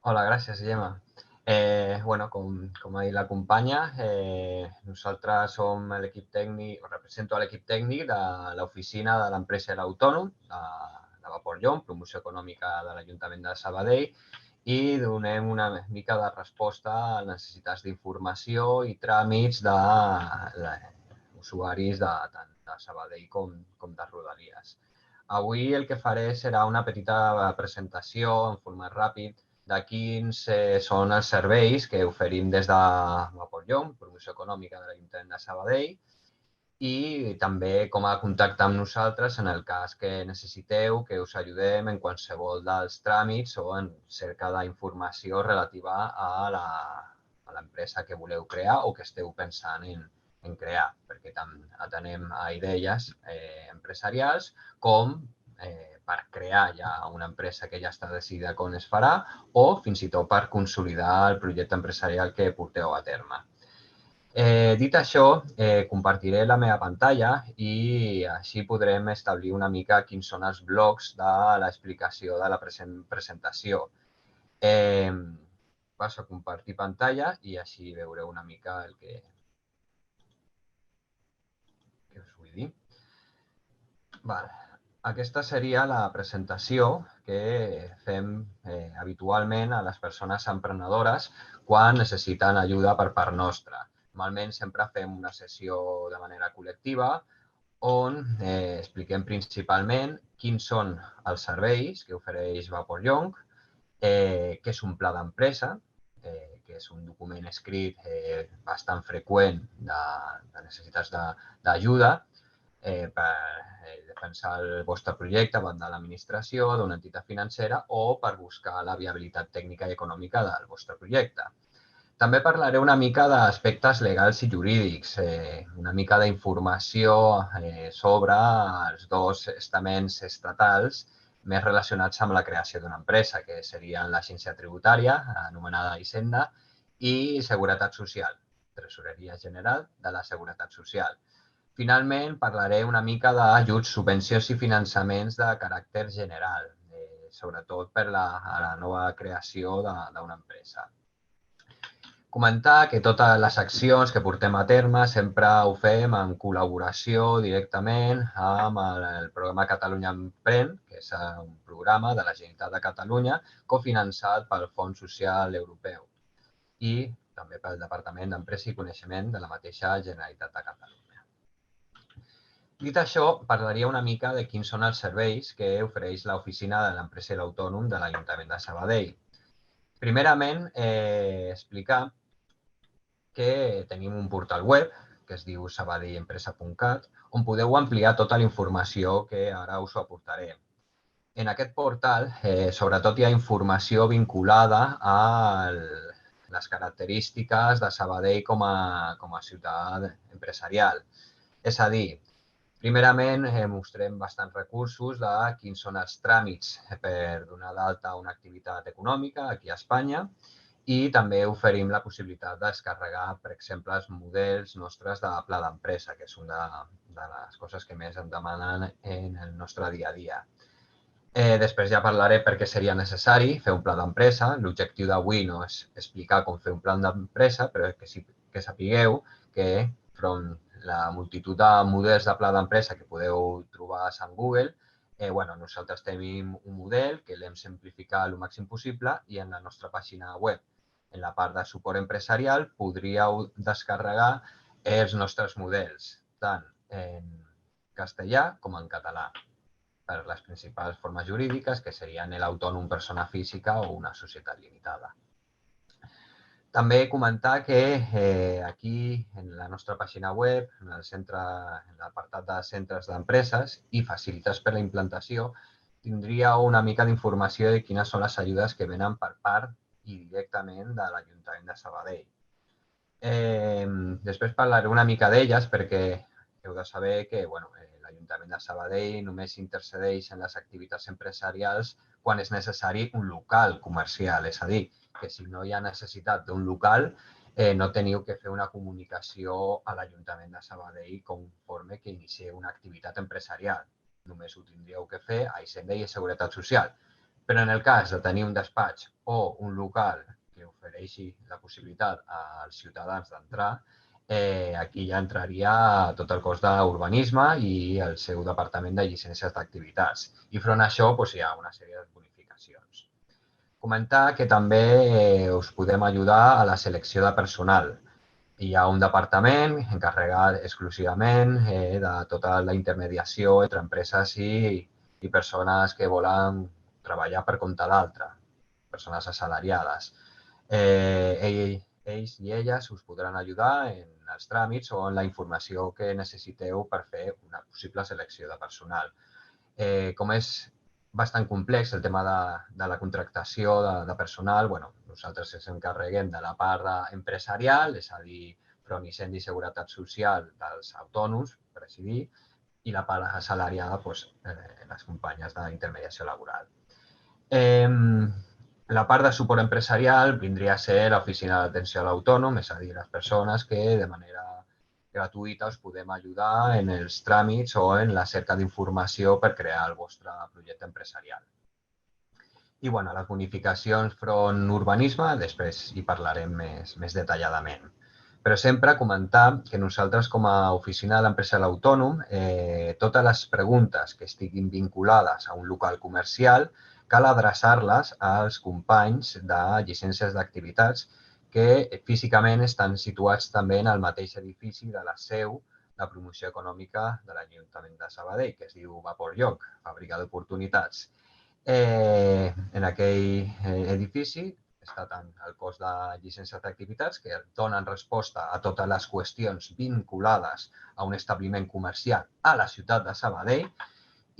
Hola, gràcies, Gemma. Com ha dit la companya, nosaltres som l'equip tècnic, represento l'equip tècnic de l'oficina de l'empresa l'autònom de Vapor Llom, promoció econòmica de l'Ajuntament de Sabadell, i donem una mica de resposta a les necessitats d'informació i tràmits de usuaris tant de Sabadell com de Rodalies. Avui el que faré serà una petita presentació en format ràpid de quins són els serveis que oferim des de Vapor Llom, promoció econòmica de l'Ajuntament de Sabadell, i també com a contactar amb nosaltres en el cas que necessiteu que us ajudem en qualsevol dels tràmits o en cerca d'informació relativa a l'empresa que voleu crear o que esteu pensant en crear, perquè tant atenem a idees empresarials com per crear ja una empresa que ja està decidida com es farà o fins i tot per consolidar el projecte empresarial que porteu a terme. Dit això, compartiré la meva pantalla i així podrem establir una mica quins són els blocs de l'explicació de la presentació. Passo a compartir pantalla i així veureu una mica el que us vull dir. Aquesta seria la presentació que fem habitualment a les persones emprenedores quan necessiten ajuda per part nostra. Normalment sempre fem una sessió de manera col·lectiva on expliquem principalment quins són els serveis que ofereix Vapor Llom, què és un pla d'empresa, que és un document escrit bastant freqüent de necessitats d'ajuda per defensar el vostre projecte davant de l'administració, d'una entitat financera o per buscar la viabilitat tècnica i econòmica del vostre projecte. També parlaré una mica d'aspectes legals i jurídics, una mica d'informació sobre els dos estaments estatals més relacionats amb la creació d'una empresa, que serien l'Agència Tributària, anomenada Hisenda, i Seguretat Social, Tresoreria General de la Seguretat Social. Finalment, parlaré una mica d'ajuts, subvencions i finançaments de caràcter general, sobretot per a la nova creació d'una empresa. Comentar que totes les accions que portem a terme sempre ho fem en col·laboració directament amb el programa Catalunya Emprèn, que és un programa de la Generalitat de Catalunya cofinançat pel Fons Social Europeu i també pel Departament d'Empresa i Coneixement de la mateixa Generalitat de Catalunya. Dit això, parlaria una mica de quins són els serveis que ofereix l'oficina de l'empresa i l'autònom de l'Ajuntament de Sabadell. Primerament, explicar que tenim un portal web que es diu sabadellempresa.cat, on podeu ampliar tota la informació que ara us aportaré. En aquest portal, sobretot, hi ha informació vinculada a les característiques de Sabadell com a ciutat empresarial. És a dir, primerament, mostrem bastants recursos de quins són els tràmits per donar d'alta una activitat econòmica aquí a Espanya i també oferim la possibilitat de descarregar, per exemple, els models nostres de pla d'empresa, que és una de les coses que més em demanen en el nostre dia a dia. Després ja parlaré per què seria necessari fer un pla d'empresa. L'objectiu d'avui no és explicar com fer un pla d'empresa, però que sapigueu que front la multitud de models de pla d'empresa que podeu trobar a Google, nosaltres tenim un model que l'hem simplificat el màxim possible i en la nostra pàgina web, en la part de suport empresarial, podríeu descarregar els nostres models, tant en castellà com en català, per les principals formes jurídiques, que serien l'autònom persona física o una societat limitada. També comentar que aquí, en la nostra pàgina web, en l'apartat de centres d'empreses i facilitats per la implantació, tindríeu una mica d'informació de quines són les ajudes que venen per part i directament de l'Ajuntament de Sabadell. Després parlaré una mica d'elles perquè heu de saber que l'Ajuntament de Sabadell només intercedeix en les activitats empresarials quan és necessari un local comercial. És a dir, que si no hi ha necessitat d'un local, no teniu que fer una comunicació a l'Ajuntament de Sabadell conforme que inicieu una activitat empresarial. Només ho tindríeu que fer a Hisenda i a Seguretat Social. Però en el cas de tenir un despatx o un local que ofereixi la possibilitat als ciutadans d'entrar, aquí ja entraria tot el cos d'urbanisme i el seu departament de llicències d'activitats. I front a això hi ha una sèrie de bonificacions. Comentar que també us podem ajudar a la selecció de personal. Hi ha un departament encarregat exclusivament de tota la intermediació entre empreses i persones que volen treballar per compte d'altre, persones assalariades. Ells i elles us podran ajudar en els tràmits o en la informació que necessiteu per fer una possible selecció de personal. Com és bastant complex el tema de la contractació de personal, nosaltres ens encarreguem de la part empresarial, és a dir, front incendi i seguretat social dels autònoms, per així dir, i la part assalariada, les companyes d'intermediació laboral. La part de suport empresarial vindria a ser l'oficina d'atenció a l'autònom, és a dir, les persones que de manera gratuïta us podem ajudar en els tràmits o en la cerca d'informació per crear el vostre projecte empresarial. I les bonificacions front urbanisme, després hi parlarem més detalladament. Però sempre comentar que nosaltres, com a oficina de l'empresari autònom, totes les preguntes que estiguin vinculades a un local comercial cal adreçar-les als companys de llicències d'activitats que físicament estan situats també en el mateix edifici de la seu de promoció econòmica de l'Ajuntament de Sabadell, que es diu Vapor Lloc, Fàbrica d'Oportunitats. En aquell edifici està tant el cos de llicències d'activitats que donen resposta a totes les qüestions vinculades a un establiment comercial a la ciutat de Sabadell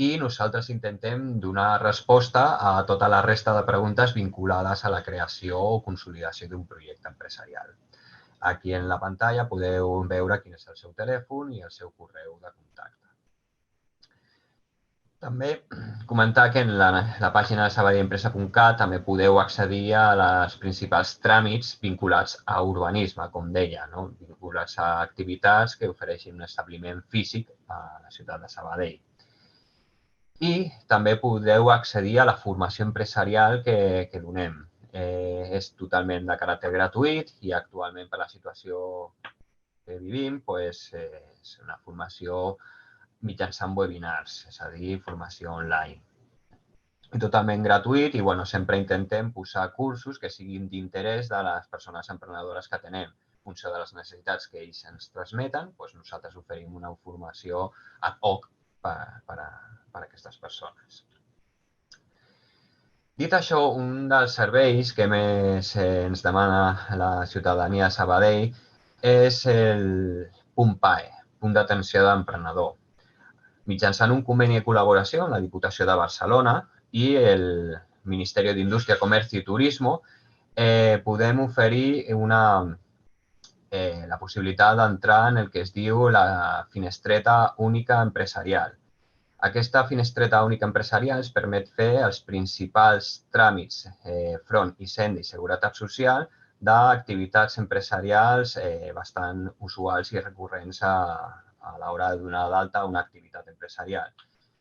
i nosaltres intentem donar resposta a tota la resta de preguntes vinculades a la creació o consolidació d'un projecte empresarial. Aquí en la pantalla podeu veure quin és el seu telèfon i el seu correu de contacte. També comentar que en la pàgina de sabadellsempresa.cat també podeu accedir a els principals tràmits vinculats a urbanisme, com deia, vinculats a activitats que ofereixin un establiment físic a la ciutat de Sabadell. I també podeu accedir a la formació empresarial que donem. És totalment de caràcter gratuït i actualment per la situació que vivim és una formació mitjançant webinars, és a dir, formació online. I totalment gratuït i sempre intentem posar cursos que siguin d'interès de les persones emprenedores que tenem. En funció de les necessitats que ells ens transmeten, nosaltres oferim una formació ad hoc per a aquestes persones. Dit això, un dels serveis que més ens demana la ciutadania de Sabadell és el punt PAE, punt d'atenció d'emprenedor. Mitjançant un conveni de col·laboració amb la Diputació de Barcelona i el Ministeri d'Indústria, Comerç i Turisme, podem oferir la possibilitat d'entrar en el que es diu la finestreta única empresarial. Aquesta finestreta única empresarial ens permet fer els principals tràmits front incendi i seguretat social d'activitats empresarials bastant usuals i recurrents a l'hora de donar d'alta una activitat empresarial,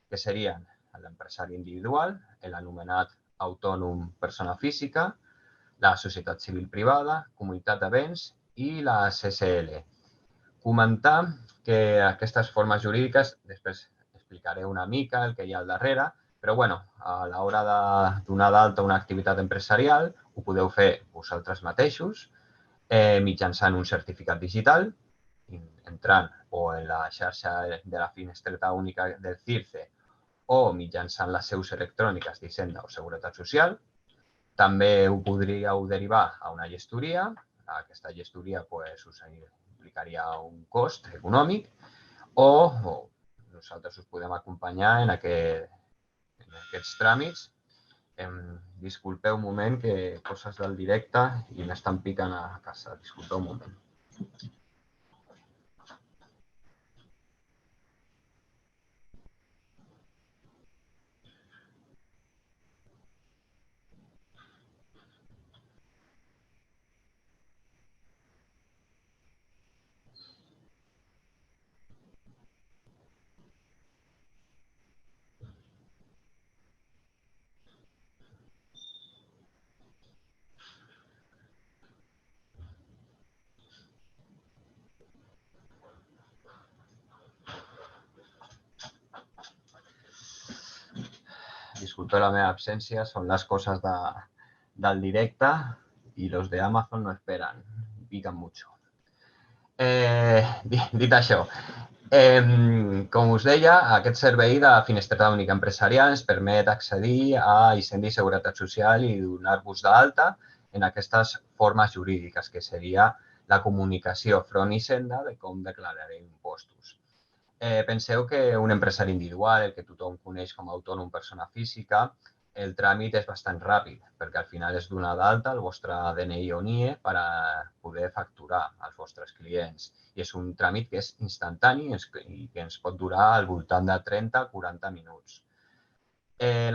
que serien l'empresari individual, l'anomenat autònom persona física, la societat civil privada, comunitat de béns i la SSL. Comentar que aquestes formes jurídiques, després explicaré una mica el que hi ha al darrere, però a l'hora de donar d'alta una activitat empresarial ho podeu fer vosaltres mateixos mitjançant un certificat digital, entrant o en la xarxa de la finestreta única del CIRCE o mitjançant les seus electròniques d'Hisenda o Seguretat Social. També ho podríeu derivar a una gestoria. Aquesta gestoria us implicaria un cost econòmic o nosaltres us podem acompanyar en aquests tràmits. Disculpeu un moment, que coses del directe i m'estan picant a casa. Disculpeu un moment. disculpeu la meva absència, són les coses del directe i los de Amazon no esperen, pican mucho. Dit això, com us deia, aquest servei de finestreta única empresarial ens permet accedir a Hisenda i Seguretat Social i donar-vos d'alta en aquestes formes jurídiques, que seria la comunicació front Hisenda de com declararé impostos. Penseu que un empresari individual, el que tothom coneix com a autònom persona física, el tràmit és bastant ràpid, perquè al final és donar d'alta el vostre DNI o NIE per a poder facturar als vostres clients. I és un tràmit que és instantani i que ens pot durar al voltant de 30 a 40 minuts.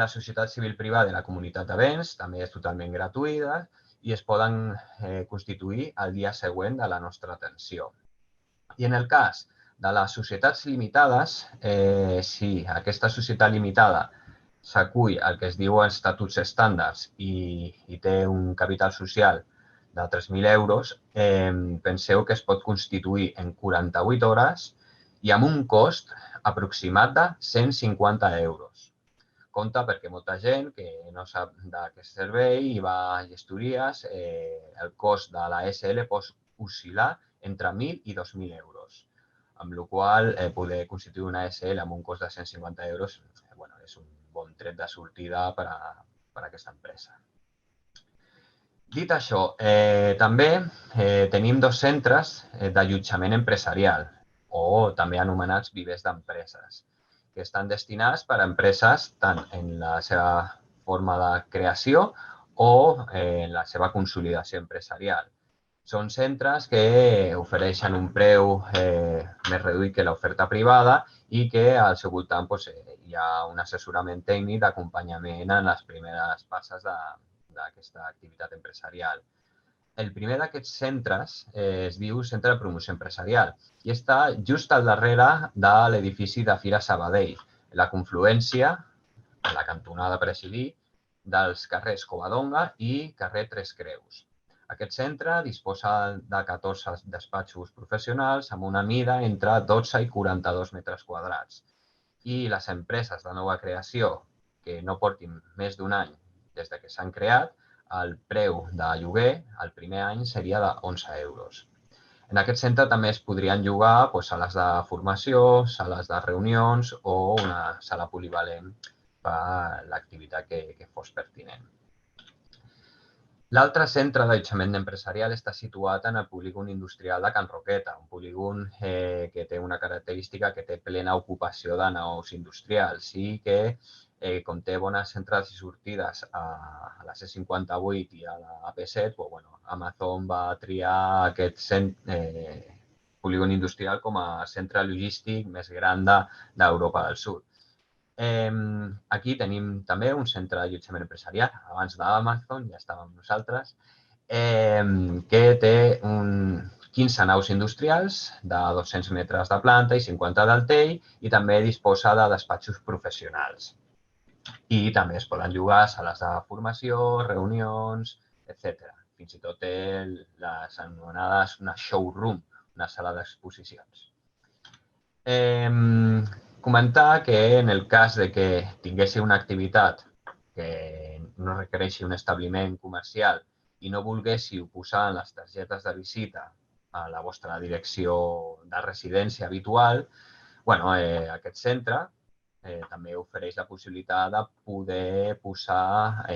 La societat civil privada i la comunitat de béns també és totalment gratuïta i es poden constituir el dia següent de la nostra atenció. I en el cas de les societats limitades, si aquesta societat limitada s'acull al que es diu estatuts estàndards i té un capital social de 3.000 euros, penseu que es pot constituir en 48 hores i amb un cost aproximat de 150 euros. Compte perquè molta gent que no sap d'aquest servei i va a gestories, el cost de la SL pot oscil·lar entre 1.000 i 2.000 euros, amb la qual poder constituir una SL amb un cost de 150 euros és un bon tret de sortida per a aquesta empresa. Dit això, també tenim 2 centres d'allotjament empresarial, o també anomenats vivers d'empreses, que estan destinats per a empreses tant en la seva forma de creació o en la seva consolidació empresarial. Són centres que ofereixen un preu més reduït que l'oferta privada i que al seu voltant hi ha un assessorament tècnic d'acompanyament en les primeres passes d'aquesta activitat empresarial. El primer d'aquests centres es diu Centre de Promoció Empresarial i està just al darrere de l'edifici de Fira Sabadell, la confluència, a la cantonada per així dir, dels carrers Covadonga i carrer Tres Creus. Aquest centre disposa de 14 despatxos professionals amb una mida entre 12 i 42 metres quadrats. I les empreses de nova creació que no portin més d'un any des que s'han creat, el preu de lloguer el primer any seria de 11 euros. En aquest centre també es podrien llogar sales de formació, sales de reunions o una sala polivalent per l'activitat que fos pertinent. L'altre centre d'allotjament empresarial està situat en el polígon industrial de Can Roqueta, un polígon que té una característica que té plena ocupació de naus industrials i que, com té bones entrades i sortides a la C58 i a la AP7, Amazon va triar aquest polígon industrial com a centre logístic més gran d'Europa del Sud. Aquí tenim també un centre d'allotjament empresarial, abans d'Amazon, ja estàvem nosaltres, que té 15 naus industrials de 200 metres de planta i 50 d'altell i també disposa de despatxos professionals. I també es poden llogar sales de formació, reunions, etc. Fins i tot té les anomenades una showroom, una sala d'exposicions. Comentar que en el cas de que tinguéssiu una activitat que no requereixi un establiment comercial i no volguéssiu posar en les targetes de visita a la vostra direcció de residència habitual, aquest centre també ofereix la possibilitat de poder posar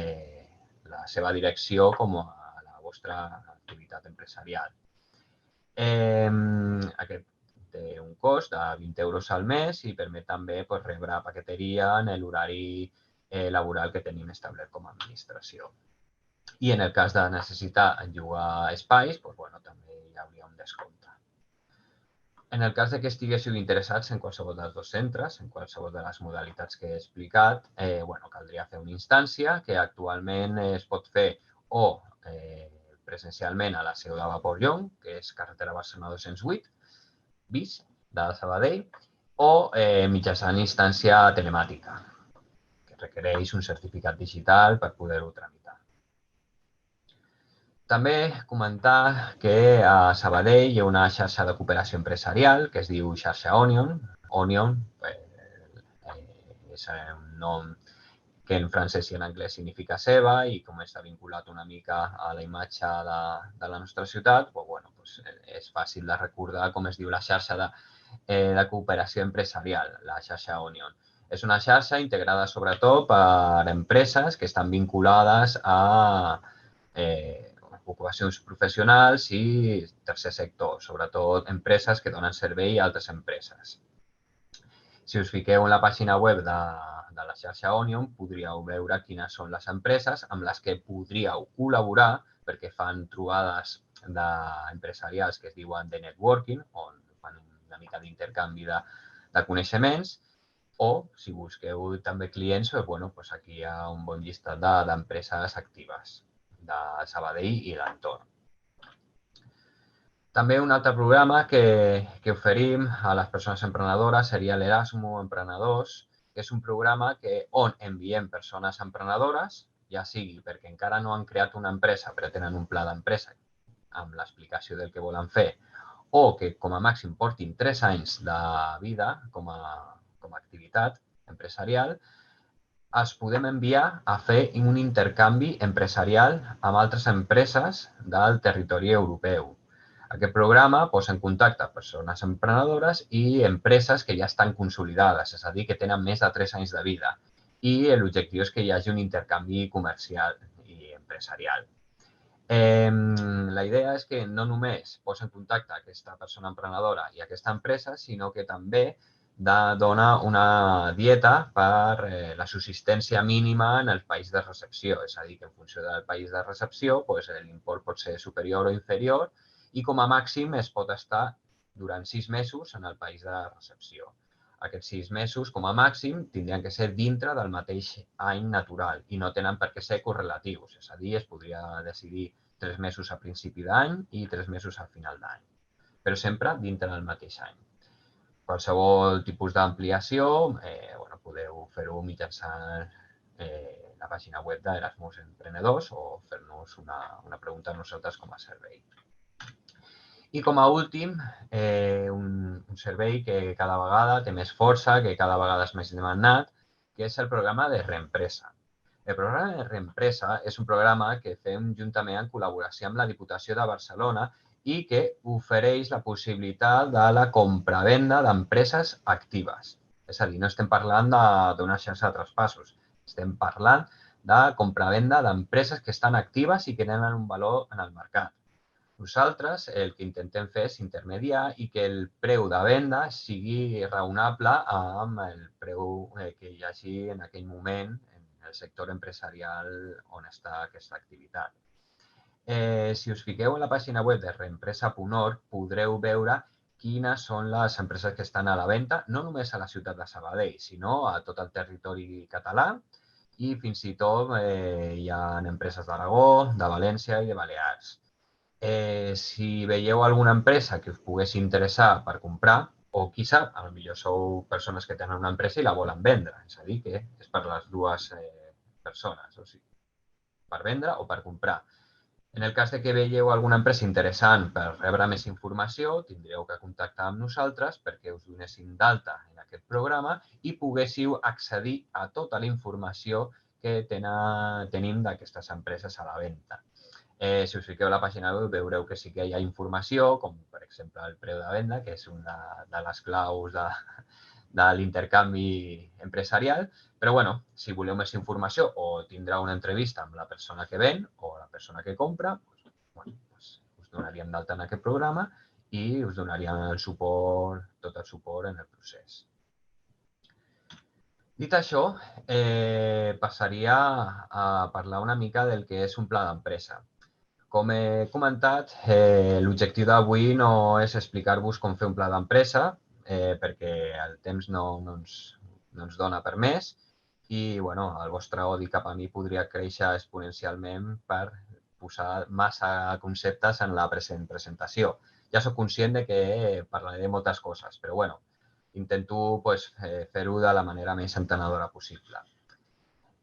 la seva direcció com a la vostra activitat empresarial. Aquest té un cost de 20 euros al mes i permet també rebre paqueteria en l'horari laboral que tenim establert com a administració. I en el cas de necessitar llogar espais, també hi hauria un descompte. En el cas que estiguéssiu interessats en qualsevol dels 2 centres, en qualsevol de les modalitats que he explicat, caldria fer una instància que actualment es pot fer o presencialment a la seu de Vapor Llong, que és carretera Barcelona 208, bis de Sabadell, o mitjançant instància telemàtica, que requereix un certificat digital per poder-ho tramitar. També comentar que a Sabadell hi ha una xarxa de cooperació empresarial que es diu xarxa Onion. Onion és un nom que en francès i en anglès significa seva, i com està vinculat una mica a la imatge de la nostra ciutat, és fàcil de recordar com es diu la xarxa de cooperació empresarial, la xarxa Onion. És una xarxa integrada sobretot per empreses que estan vinculades a ocupacions professionals i tercer sector, sobretot empreses que donen servei a altres empreses. Si us fiqueu en la pàgina web de la xarxa Onion, podríeu veure quines són les empreses amb les que podríeu col·laborar perquè fan trobades empresarials que es diuen de networking, on fan una mica d'intercanvi de coneixements, o si busqueu també clients, aquí hi ha un bon llistat d'empreses actives de Sabadell i l'entorn. També un altre programa que oferim a les persones emprenedores seria l'Erasmus Emprenedors, que és un programa on enviem persones emprenedores, ja sigui perquè encara no han creat una empresa però tenen un pla d'empresa amb l'explicació del que volen fer, o que com a màxim portin 3 anys de vida com a activitat empresarial, els podem enviar a fer un intercanvi empresarial amb altres empreses del territori europeu. Aquest programa posa en contacte persones emprenedores i empreses que ja estan consolidades, és a dir, que tenen més de 3 anys de vida. I l'objectiu és que hi hagi un intercanvi comercial i empresarial. La idea és que no només posa en contacte aquesta persona emprenedora i aquesta empresa, sinó que també dona una dieta per la subsistència mínima en el país de recepció. És a dir, que en funció del país de recepció, l'import pot ser superior o inferior i com a màxim es pot estar durant 6 mesos en el país de recepció. Aquests 6 mesos, com a màxim, tindrien que ser dintre del mateix any natural i no tenen per què ser correlatius. És a dir, es podria decidir 3 mesos a principi d'any i 3 mesos al final d'any, però sempre dintre del mateix any. Qualsevol tipus d'ampliació podeu fer-ho mitjançant la pàgina web d'Erasmus Emprenedors o fer-nos una pregunta a nosaltres com a servei. I com a últim, un servei que cada vegada té més força, que cada vegada és més demandat, que és el programa de Reempresa. El programa de Reempresa és un programa que fem juntament en col·laboració amb la Diputació de Barcelona i que ofereix la possibilitat de la compravenda d'empreses actives. És a dir, no estem parlant d'una xarxa de traspassos, estem parlant de compravenda d'empreses que estan actives i que tenen un valor en el mercat. Nosaltres el que intentem fer és intermediar i que el preu de venda sigui raonable amb el preu que hi hagi en aquell moment en el sector empresarial on està aquesta activitat. Si us fiqueu en la pàgina web de reempresa.org podreu veure quines són les empreses que estan a la venda, no només a la ciutat de Sabadell, sinó a tot el territori català i fins i tot hi ha empreses d'Aragó, de València i de Balears. Si veieu alguna empresa que us pogués interessar per comprar, o qui sap, potser sou persones que tenen una empresa i la volen vendre, és a dir, que és per les dues persones, o sigui, per vendre o per comprar. En el cas que veieu alguna empresa interessant per rebre més informació, tindreu que contactar amb nosaltres perquè us donéssim d'alta en aquest programa i poguéssiu accedir a tota la informació que tenim d'aquestes empreses a la venda. Si us fiqueu a la pàgina web veureu que sí que hi ha informació, com per exemple el preu de venda, que és una de les claus de l'intercanvi empresarial, però si voleu més informació o tindrà una entrevista amb la persona que ven o la persona que compra, us donaríem d'alta en aquest programa i us donaríem tot el suport en el procés. Dit això, passaria a parlar una mica del que és un pla d'empresa. Com he comentat, l'objectiu d'avui no és explicar-vos com fer un pla d'empresa, perquè el temps no ens dona per més i el vostre odi cap a mi podria créixer exponencialment per posar massa conceptes en la presentació. Ja soc conscient que parlaré de moltes coses, però intento fer-ho de la manera més entenedora possible.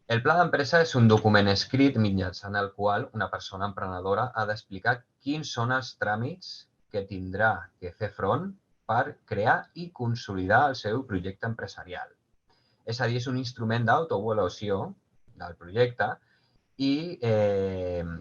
El pla d'empresa és un document escrit mitjançant el qual una persona emprenedora ha d'explicar quins són els tràmits que tindrà que fer front per crear i consolidar el seu projecte empresarial. És a dir, és un instrument d'autoavaluació del projecte i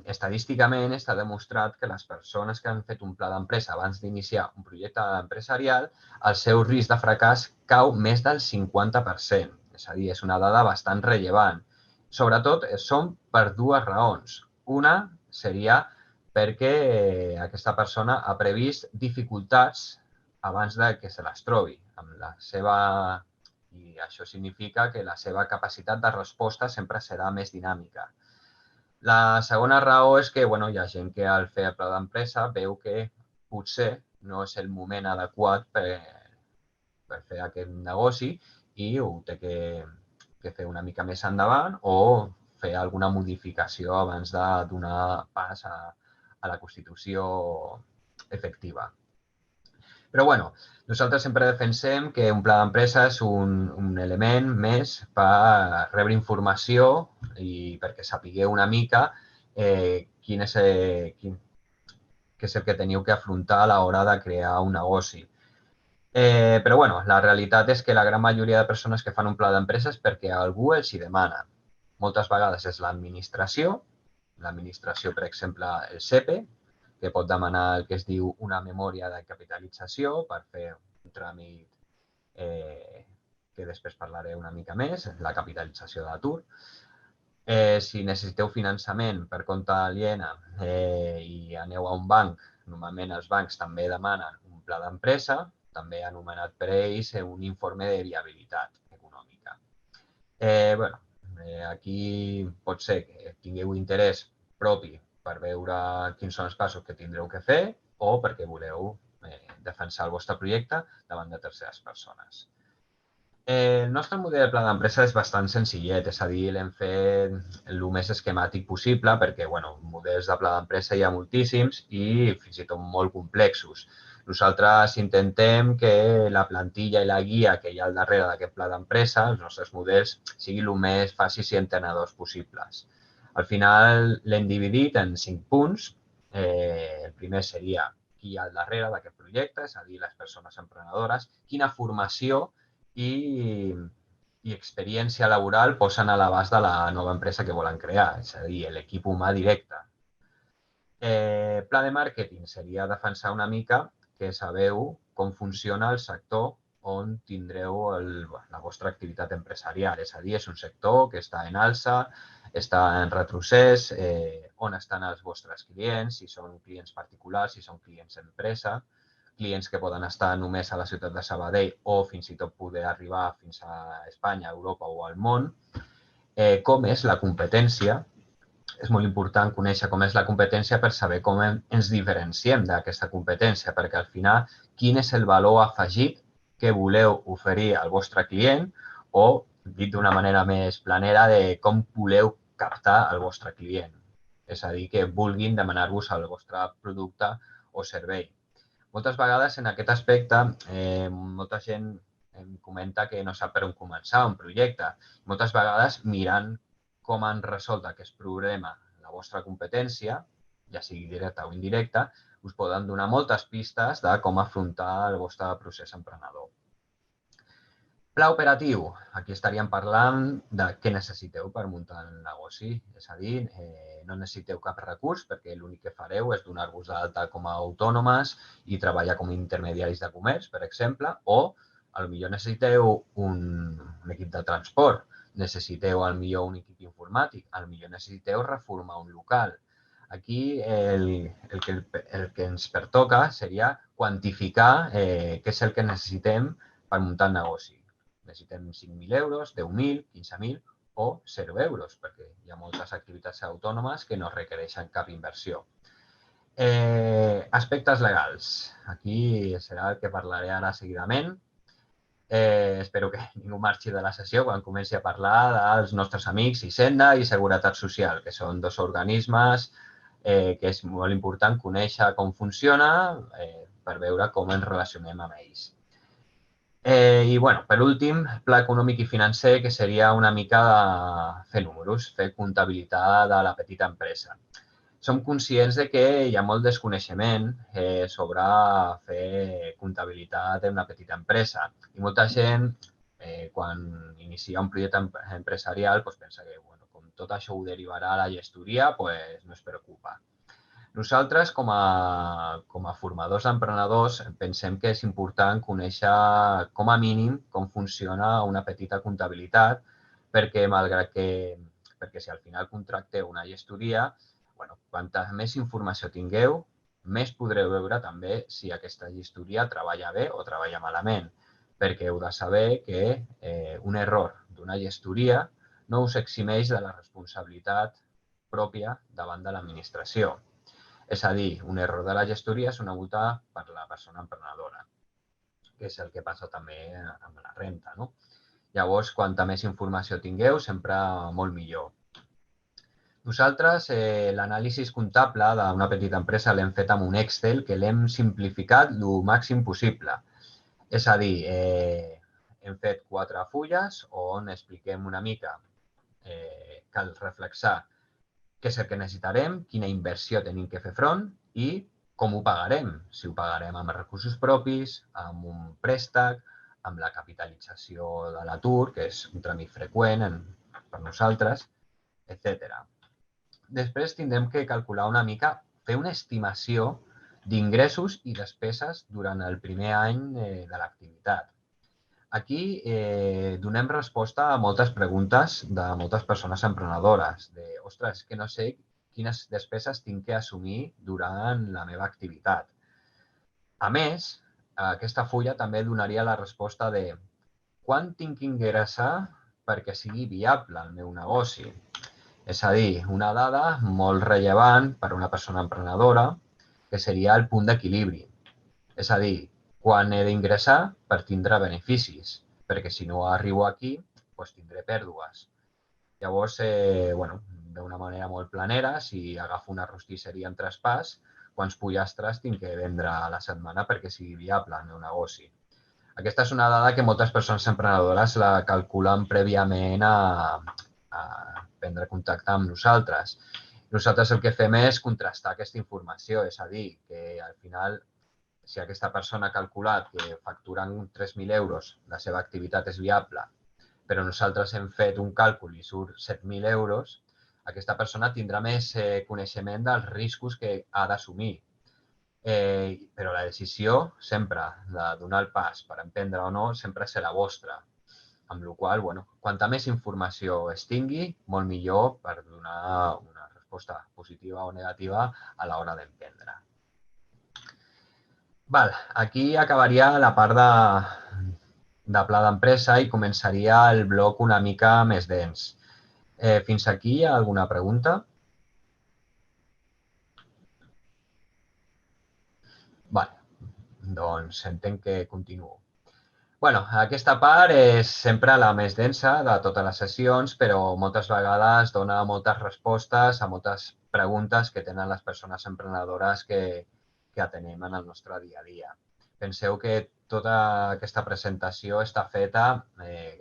estadísticament està demostrat que les persones que han fet un pla d'empresa abans d'iniciar un projecte empresarial, el seu risc de fracàs cau més del 50%. És a dir, és una dada bastant rellevant. Sobretot són per dues raons. Una seria perquè aquesta persona ha previst dificultats abans de que se les trobi. I això significa que la seva capacitat de resposta sempre serà més dinàmica. La segona raó és que hi ha gent que al fer el pla d'empresa veu que potser no és el moment adequat per fer aquest negoci i ho té que fer una mica més endavant o fer alguna modificació abans de donar pas a la constitució efectiva. Però, nosaltres sempre defensem que un pla d'empresa és un element més per rebre informació i perquè sapigueu una mica què és el que teniu que afrontar a l'hora de crear un negoci. Però, la realitat és que la gran majoria de persones que fan un pla d'empresa és perquè algú els hi demana. Moltes vegades és l'administració, per exemple, el SEPE, que pot demanar el que es diu una memòria de capitalització per fer un tràmit que després parlaré una mica més, la capitalització d'atur. Si necessiteu finançament per compte aliena i aneu a un banc, normalment els bancs també demanen un pla d'empresa, també anomenat per ells un informe de viabilitat econòmica. Aquí pot ser que tingueu interès propi per veure quins són els passos que tindreu que fer o perquè voleu defensar el vostre projecte davant de terceres persones. El nostre model de pla d'empresa és bastant senzillet, és a dir, l'hem fet el més esquemàtic possible perquè, models de pla d'empresa hi ha moltíssims i fins i tot molt complexos. Nosaltres intentem que la plantilla i la guia que hi ha al darrere d'aquest pla d'empresa, els nostres models, siguin el més fàcils i entenedors possibles. Al final l'hem dividit en 5 punts. El primer seria qui hi ha al darrere d'aquest projecte, és a dir, les persones emprenedores, quina formació i experiència laboral posen a l'abast de la nova empresa que volen crear, és a dir, l'equip humà directe. Pla de màrqueting seria defensar una mica que sabeu com funciona el sector on tindreu la vostra activitat empresarial. És a dir, és un sector que està en alça, està en retrocés, on estan els vostres clients, si són clients particulars, si són clients d'empresa, clients que poden estar només a la ciutat de Sabadell o fins i tot poder arribar fins a Espanya, Europa o al món. Com és la competència? És molt important conèixer com és la competència per saber com ens diferenciem d'aquesta competència, perquè al final quin és el valor afegit que voleu oferir al vostre client o, dit d'una manera més planera, de com voleu captar el vostre client. És a dir, que vulguin demanar-vos el vostre producte o servei. Moltes vegades, en aquest aspecte, molta gent em comenta que no sap per on començar un projecte. Moltes vegades, mirant com han resolt aquest problema la vostra competència, ja sigui directa o indirecta, us poden donar moltes pistes de com afrontar el vostre procés emprenedor. Pla operatiu. Aquí estaríem parlant de què necessiteu per muntar el negoci. És a dir, no necessiteu cap recurs perquè l'únic que fareu és donar-vos d'alta com a autònomes i treballar com a intermediaris de comerç, per exemple, o potser necessiteu un equip de transport, necessiteu potser un equip informàtic, potser necessiteu reformar un local. Aquí el que ens pertoca seria quantificar què és el que necessitem per muntar el negoci. Necessitem 5.000 euros, 10.000, 15.000 o 0 euros, perquè hi ha moltes activitats autònomes que no requereixen cap inversió. Aspectes legals. Aquí serà el que parlaré ara seguidament. Espero que ningú marxi de la sessió quan comenci a parlar dels nostres amics Hisenda i Seguretat Social, que són dos organismes que és molt important conèixer com funciona per veure com ens relacionem amb ells. I, per últim, pla econòmic i financer, que seria una mica de fer números, fer comptabilitat de la petita empresa. Som conscients de que hi ha molt desconeixement sobre fer comptabilitat en una petita empresa. I molta gent, quan inicia un projecte empresarial, pensa que, com tot això ho derivarà a la gestoria, doncs no es preocupa. Nosaltres, com a formadors d'emprenedors, pensem que és important conèixer com a mínim com funciona una petita comptabilitat, perquè perquè si al final contracteu una gestoria, quanta més informació tingueu, més podreu veure també si aquesta gestoria treballa bé o treballa malament, perquè heu de saber que un error d'una gestoria no us eximeix de la responsabilitat pròpia davant de l'administració. És a dir, un error de la gestoria és una multa per la persona emprenedora, que és el que passa també amb la renta, no? Llavors, quanta més informació tingueu, sempre molt millor. Nosaltres l'anàlisi comptable d'una petita empresa l'hem fet amb un Excel que l'hem simplificat el màxim possible. És a dir, hem fet 4 fulles on expliquem una mica, cal reflexar què és el que necessitarem, quina inversió tenim que fer front i com ho pagarem. Si ho pagarem amb recursos propis, amb un préstec, amb la capitalització de l'atur, que és un tràmit freqüent per nosaltres, etc. Després tindrem que calcular una mica, fer una estimació d'ingressos i despeses durant el primer any de l'activitat. Aquí donem resposta a moltes preguntes de moltes persones emprenedores. Ostres, que no sé quines despeses tinc que assumir durant la meva activitat. A més, aquesta fulla també donaria la resposta de quan tinc que ingressar perquè sigui viable el meu negoci. És a dir, una dada molt rellevant per a una persona emprenedora, que seria el punt d'equilibri. És a dir, quan he d'ingressar per tindre beneficis, perquè si no arribo aquí, doncs tindré pèrdues. Llavors, d'una manera molt planera, si agafo una rostisseria en traspàs, quants pollastres tinc que vendre a la setmana perquè sigui viable el meu negoci. Aquesta és una dada que moltes persones emprenedores la calculen prèviament a prendre contacte amb nosaltres. Nosaltres el que fem és contrastar aquesta informació, és a dir, que al final, si aquesta persona ha calculat que facturant 3.000 euros la seva activitat és viable, però nosaltres hem fet un càlcul i surt 7.000 euros, aquesta persona tindrà més coneixement dels riscos que ha d'assumir. Però la decisió sempre de donar el pas per emprendre o no sempre serà vostra. Amb la qual cosa, quanta més informació es tingui, molt millor per donar una resposta positiva o negativa a l'hora d'emprendre. Aquí acabaria la part de pla d'empresa i començaria el bloc una mica més dens. Fins aquí hi ha alguna pregunta? Doncs entenc que continuo. Aquesta part és sempre la més densa de totes les sessions, però moltes vegades dona moltes respostes a moltes preguntes que tenen les persones emprenedores que atenem en el nostre dia a dia. Penseu que tota aquesta presentació està feta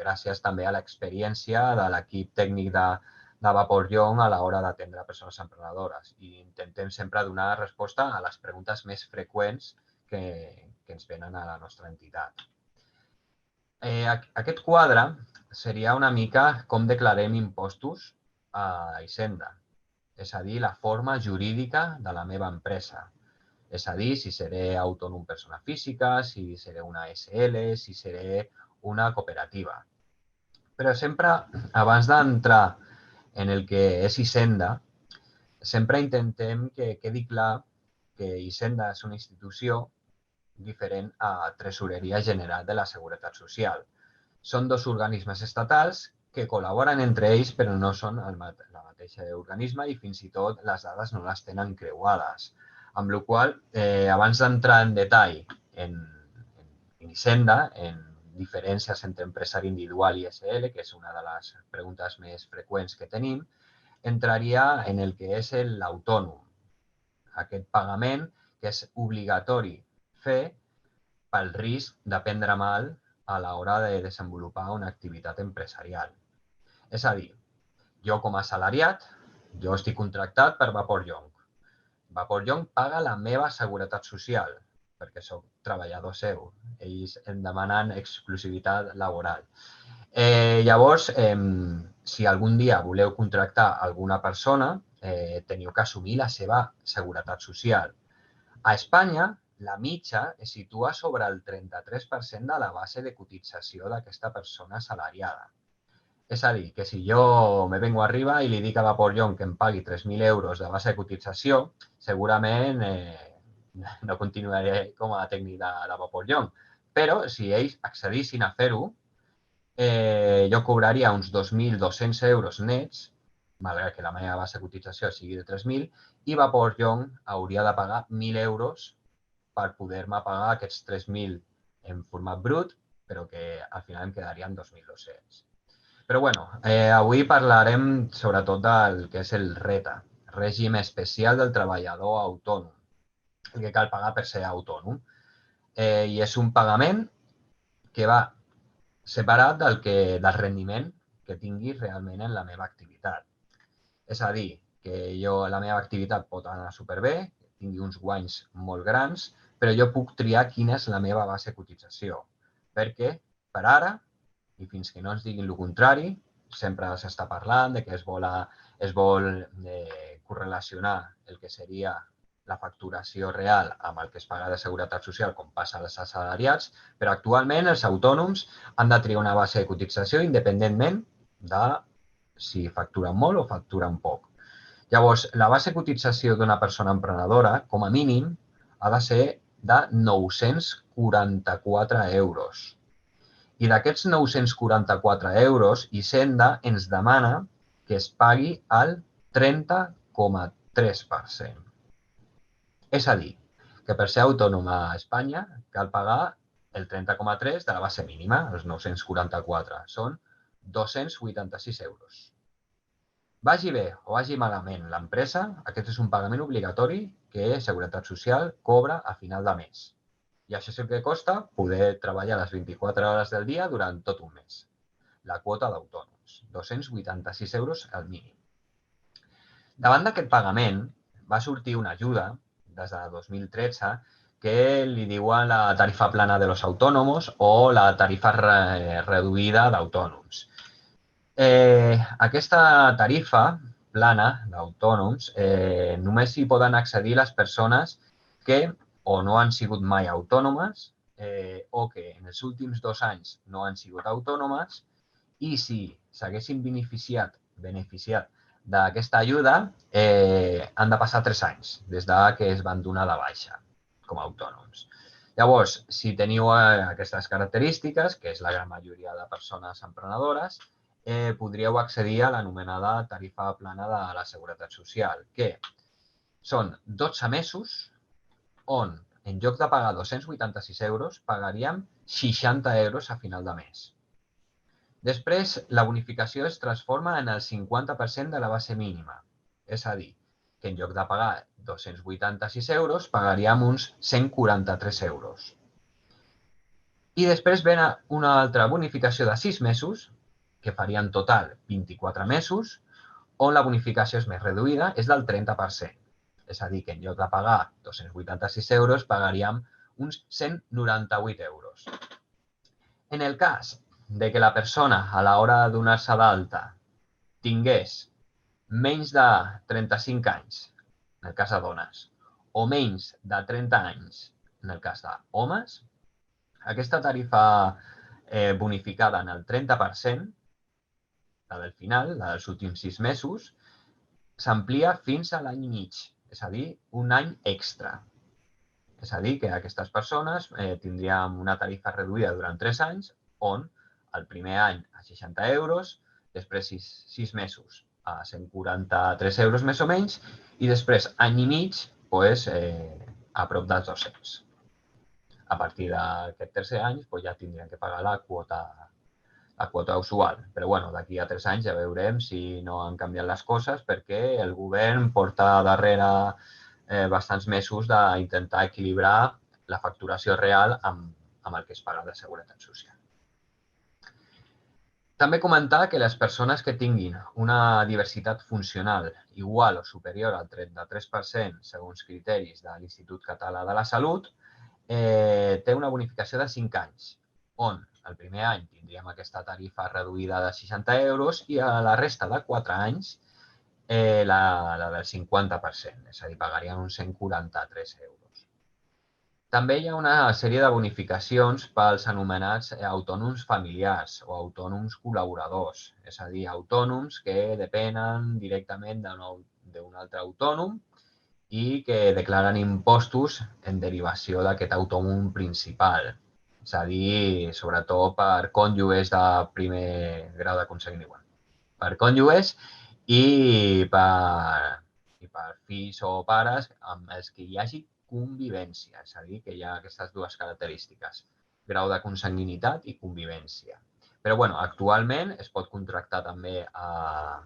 gràcies també a l'experiència de l'equip tècnic de Vapor Young a l'hora d'atendre persones emprenedores i intentem sempre donar resposta a les preguntes més freqüents que ens venen a la nostra entitat. Aquest quadre seria una mica com declarem impostos a Hisenda, és a dir, la forma jurídica de la meva empresa. És a dir, si seré autònom persona física, si seré una SL, si seré una cooperativa. Però sempre, abans d'entrar en el que és Hisenda, sempre intentem que quedi clar que Hisenda és una institució diferent a Tresoreria General de la Seguretat Social. Són dos organismes estatals que col·laboren entre ells, però no són el mateix organisme i fins i tot les dades no les tenen creuades. Amb la qual cosa, abans d'entrar en detall en Hisenda, en diferències entre empresari individual i SL, que és una de les preguntes més freqüents que tenim, entraria en el que és l'autònom. Aquest pagament que és obligatori fer pel risc de prendre mal a l'hora de desenvolupar una activitat empresarial. És a dir, jo com a assalariat, jo estic contractat per Vapor Young. Vapor Young paga la meva seguretat social, perquè soc treballador seu. Ells em demanen exclusivitat laboral. Llavors, si algun dia voleu contractar alguna persona, teniu que assumir la seva seguretat social. A Espanya, la mitja es situa sobre el 33% de la base de cotització d'aquesta persona assalariada. És a dir, que si jo me vengo arriba i li dic a Vaporeon que em pagui 3.000 euros de base de cotització, segurament no continuaré com a tècnic de Vaporeon. Però si ells accedissin a fer-ho, jo cobraria uns 2.200 euros nets, malgrat que la meva base de cotització sigui de 3.000, i Vaporeon hauria de pagar 1.000 euros per poder-me pagar aquests 3.000 en format brut, però que al final em quedarien 2.200. Però bueno, avui parlarem sobretot del que és el RETA, Règim Especial del Treballador Autònom, el que cal pagar per ser autònom. I és un pagament que va separat del rendiment que tingui realment en la meva activitat. És a dir, que la meva activitat pot anar superbé, tingui uns guanys molt grans, però jo puc triar quina és la meva base de cotització. Perquè, per ara, i fins que no ens diguin el contrari, sempre s'està parlant de que es vol correlacionar el que seria la facturació real amb el que es paga de seguretat social, com passa als assalariats, però actualment els autònoms han de triar una base de cotització independentment de si facturen molt o facturen poc. Llavors, la base de cotització d'una persona emprenedora, com a mínim, ha de ser de 944 euros. I d'aquests 944 euros, Hisenda ens demana que es pagui el 30,3%. És a dir, que per ser autònom a Espanya cal pagar el 30,3% de la base mínima, els 944. Són 286 euros. Vagi bé o vagi malament l'empresa, aquest és un pagament obligatori que Seguretat Social cobra a final de mes. I això és el que costa poder treballar les 24 hores del dia durant tot un mes. La quota d'autònoms, 286 euros al mínim. Davant d'aquest pagament va sortir una ajuda des de 2013 que li diuen la tarifa plana de los autónomos o la tarifa reduïda d'autònoms. Aquesta tarifa plana d'autònoms només hi poden accedir les persones que o no han sigut mai autònomes o que en els últims 2 anys no han sigut autònomes i si s'haguessin beneficiat d'aquesta ajuda han de passar 3 anys des que es van donar de baixa com a autònoms. Llavors, si teniu aquestes característiques, que és la gran majoria de persones emprenedores, podríeu accedir a l'anomenada tarifa plana de la Seguretat Social, que són 12 mesos on, en lloc de pagar 286 euros, pagaríem 60 euros a final de mes. Després, la bonificació es transforma en el 50% de la base mínima. És a dir, que en lloc de pagar 286 euros, pagaríem uns 143 euros. I després ve una altra bonificació de 6 mesos, que faria en total 24 mesos, on la bonificació és més reduïda, és del 30%. És a dir, que en lloc de pagar 286 euros, pagaríem uns 198 euros. En el cas de que la persona a l'hora de donar-se d'alta tingués menys de 35 anys, en el cas de dones, o menys de 30 anys, en el cas d'homes, aquesta tarifa bonificada en el 30%, la del final, la dels últims 6 mesos, s'amplia fins a l'any i mig, és a dir, un any extra. És a dir, que aquestes persones tindrien una tarifa reduïda durant 3 anys, on el primer any a 60 euros, després 6 mesos a 143 euros més o menys, i després any i mig a prop dels 200. A partir d'aquest tercer any ja tindrien que pagar la quota usual. Però bueno, d'aquí a 3 anys ja veurem si no han canviat les coses perquè el govern porta darrere bastants mesos d'intentar equilibrar la facturació real amb el que es paga de Seguretat Social. També comentar que les persones que tinguin una diversitat funcional igual o superior al 33% segons criteris de l'Institut Català de la Salut té una bonificació de 5 anys, on el primer any tindríem aquesta tarifa reduïda de 60 euros i a la resta de 4 anys la del 50%, és a dir, pagarien uns 143 euros. També hi ha una sèrie de bonificacions pels anomenats autònoms familiars o autònoms col·laboradors, és a dir, autònoms que depenen directament d'un altre autònom i que declaren impostos en derivació d'aquest autònom principal. És a dir, sobretot per cònjuges de primer grau de consanguinitat. Per cònjuges i per fills o pares amb els que hi hagi convivència, és a dir, que hi ha aquestes dues característiques, grau de consanguinitat i convivència. Però, bueno, actualment es pot contractar també a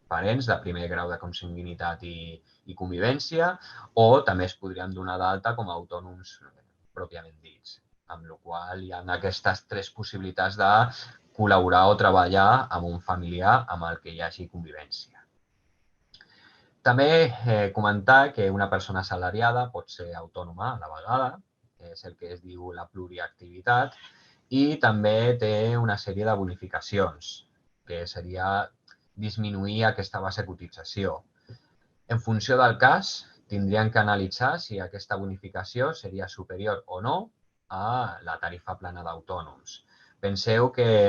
parents de primer grau de consanguinitat i convivència o també es podrien donar d'alta com a autònoms pròpiament dits, amb la qual hi ha aquestes tres possibilitats de col·laborar o treballar amb un familiar amb el que hi hagi convivència. També comentar que una persona assalariada pot ser autònoma a la vegada, és el que es diu la pluriactivitat, i també té una sèrie de bonificacions, que seria disminuir aquesta base de cotització. En funció del cas, tindrien que analitzar si aquesta bonificació seria superior o no a la tarifa plana d'autònoms. Penseu que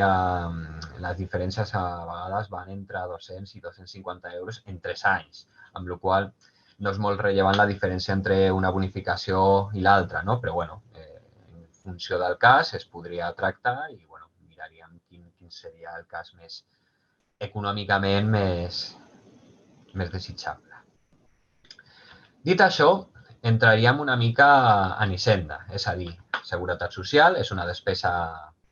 les diferències a vegades van entre 200 i 250 euros en 3 anys, amb la qual no és molt rellevant la diferència entre una bonificació i l'altra, no? Però, bueno, en funció del cas es podria tractar i, bueno, miraríem quin seria el cas més econòmicament més desitjable. Dit això, entraríem una mica en Hisenda, és a dir, Seguretat Social és una despesa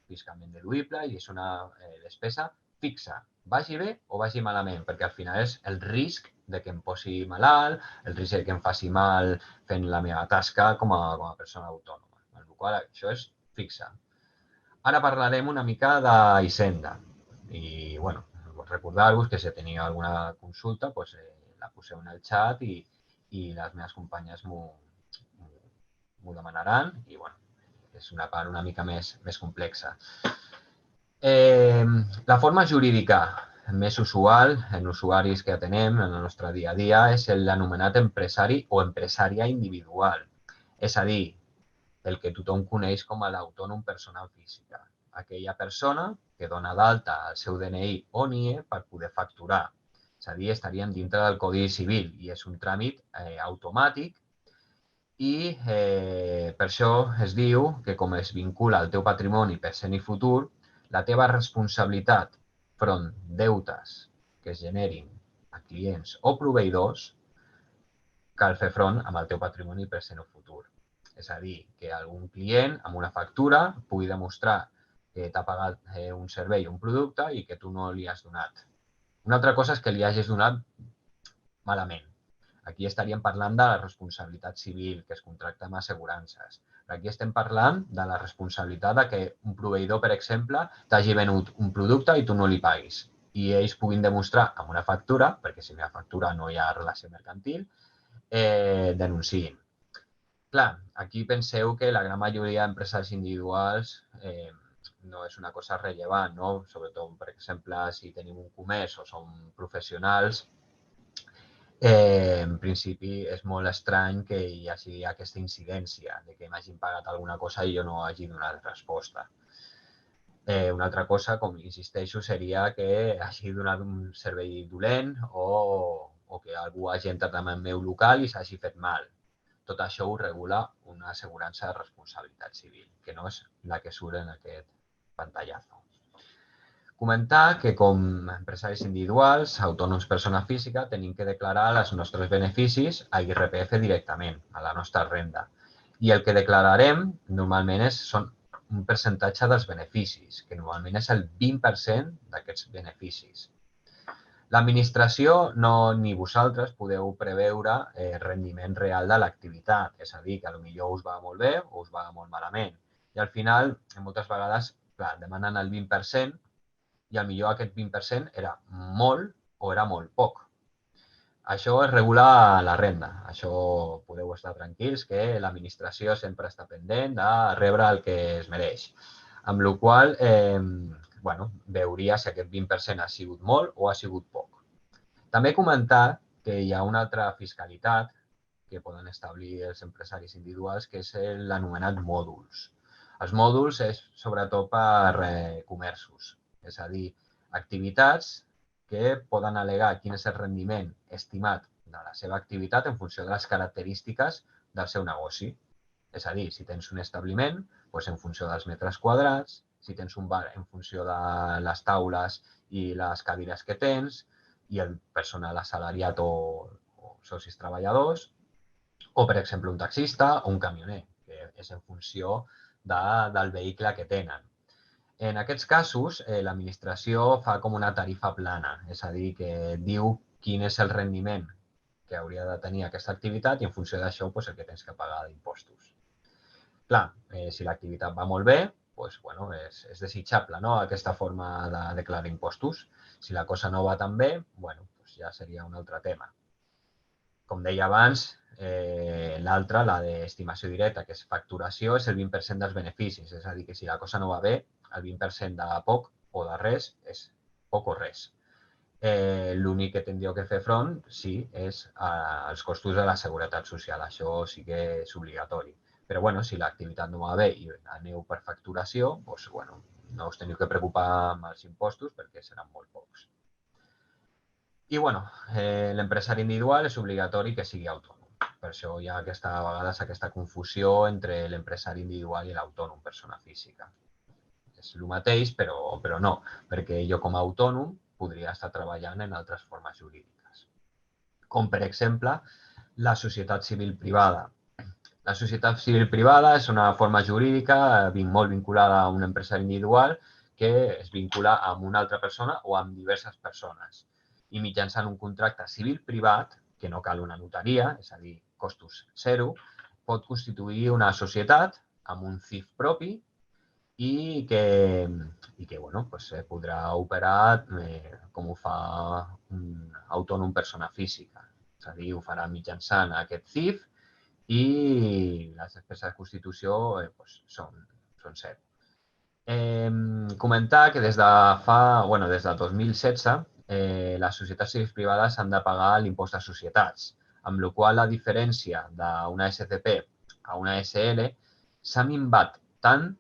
fiscalment deduïble i és una despesa fixa, vagi bé o vagi malament, perquè al final és el risc de que em posi malalt, el risc de que em faci mal fent la meva tasca com a persona autònoma, amb la qual això és fixa. Ara parlarem una mica d'Hisenda i, bueno, recordar-vos que si teniu alguna consulta, doncs, la poseu en el xat i les meves companyes m'ho demanaran i, bueno, és una part una mica més complexa. La forma jurídica més usual en usuaris que atenem en el nostre dia a dia és l'anomenat empresari o empresària individual, és a dir, el que tothom coneix com a l'autònom personal física, aquella persona que dona d'alta el seu DNI o NIE per poder facturar. És a dir, estaríem dintre del Codi Civil i és un tràmit automàtic i per això es diu que com es vincula al teu patrimoni present i futur, la teva responsabilitat front deutes que es generin a clients o proveïdors cal fer front amb el teu patrimoni present o futur. És a dir, que algun client amb una factura pugui demostrar que t'ha pagat un servei o un producte i que tu no li has donat. Una altra cosa és que li hagis donat malament. Aquí estaríem parlant de la responsabilitat civil, que es contracta amb assegurances. Però aquí estem parlant de la responsabilitat de que un proveïdor, per exemple, t'hagi venut un producte i tu no li paguis. I ells puguin demostrar amb una factura, perquè si no hi ha factura no hi ha relació mercantil, denunciïn. Clar, aquí penseu que la gran majoria d'empresaris individuals no és una cosa rellevant, no? Sobretot, per exemple, si tenim un comerç o som professionals, en principi és molt estrany que hi hagi aquesta incidència de que m'hagin pagat alguna cosa i jo no hagi donat resposta. Una altra cosa, com insisteixo, seria que hagi donat un servei dolent o que algú hagi entrat en el meu local i s'hagi fet mal. Tot això ho regula una assegurança de responsabilitat civil, que no és la que surt en aquest pantallazo. Comentar que com a empresaris individuals, autònoms persona física, tenim que declarar els nostres beneficis a IRPF directament, a la nostra renda. I el que declararem normalment són un percentatge dels beneficis, que normalment és el 20% d'aquests beneficis. L'administració ni vosaltres podeu preveure el rendiment real de l'activitat, és a dir, que potser us va molt bé o us va molt malament. I al final, moltes vegades, clar, demanen el 20% i potser aquest 20% era molt o era molt poc. Això es regula la renda. Això podeu estar tranquils que l'administració sempre està pendent de rebre el que es mereix. Amb la qual cosa, veuria si aquest 20% ha sigut molt o ha sigut poc. També comentar que hi ha una altra fiscalitat que poden establir els empresaris individuals, que és l'anomenat mòduls. Els mòduls és sobretot per comerços, és a dir, activitats que poden al·legar quin és el rendiment estimat de la seva activitat en funció de les característiques del seu negoci. És a dir, si tens un establiment, doncs en funció dels metres quadrats, si tens un bar en funció de les taules i les cadires que tens, i el personal assalariat o socis treballadors, o, per exemple, un taxista o un camioner, que és en funció del vehicle que tenen. En aquests casos, l'administració fa com una tarifa plana, és a dir, que diu quin és el rendiment que hauria de tenir aquesta activitat i en funció d'això doncs, el que tens que pagar d'impostos. Clar, si l'activitat va molt bé, doncs, és desitjable, no?, aquesta forma de declarar impostos. Si la cosa no va tan bé, doncs ja seria un altre tema. Com deia abans, l'altra, la d'estimació directa, que és facturació, és el 20% dels beneficis. És a dir, que si la cosa no va bé, el 20% de poc o de res és poc o res. L'únic que tindríeu que fer front, sí, és als costos de la seguretat social. Això sí que és obligatori. Però, si l'activitat no va bé i aneu per facturació, doncs, no us teniu que preocupar amb els impostos perquè seran molt pocs. I, l'empresari individual és obligatori que sigui autònom. Per això hi ha a vegades aquesta confusió entre l'empresari individual i l'autònom, persona física. És el mateix, però no, perquè jo com a autònom podria estar treballant en altres formes jurídiques. Com, per exemple, la societat civil privada. La societat civil privada és una forma jurídica molt vinculada a un empresari individual que es vincula amb una altra persona o amb diverses persones. I mitjançant un contracte civil privat, que no cal una notaria, és a dir, costos zero, pot constituir una societat amb un CIF propi i que podrà operar com ho fa un autònom persona física. És a dir, ho farà mitjançant aquest CIF i les despeses de constitució són zero. Comentar que des de 2016 les societats civils privades han de pagar l'impost de societats, amb la qual la diferència d'una SCP a una SL s'ha minvat tant,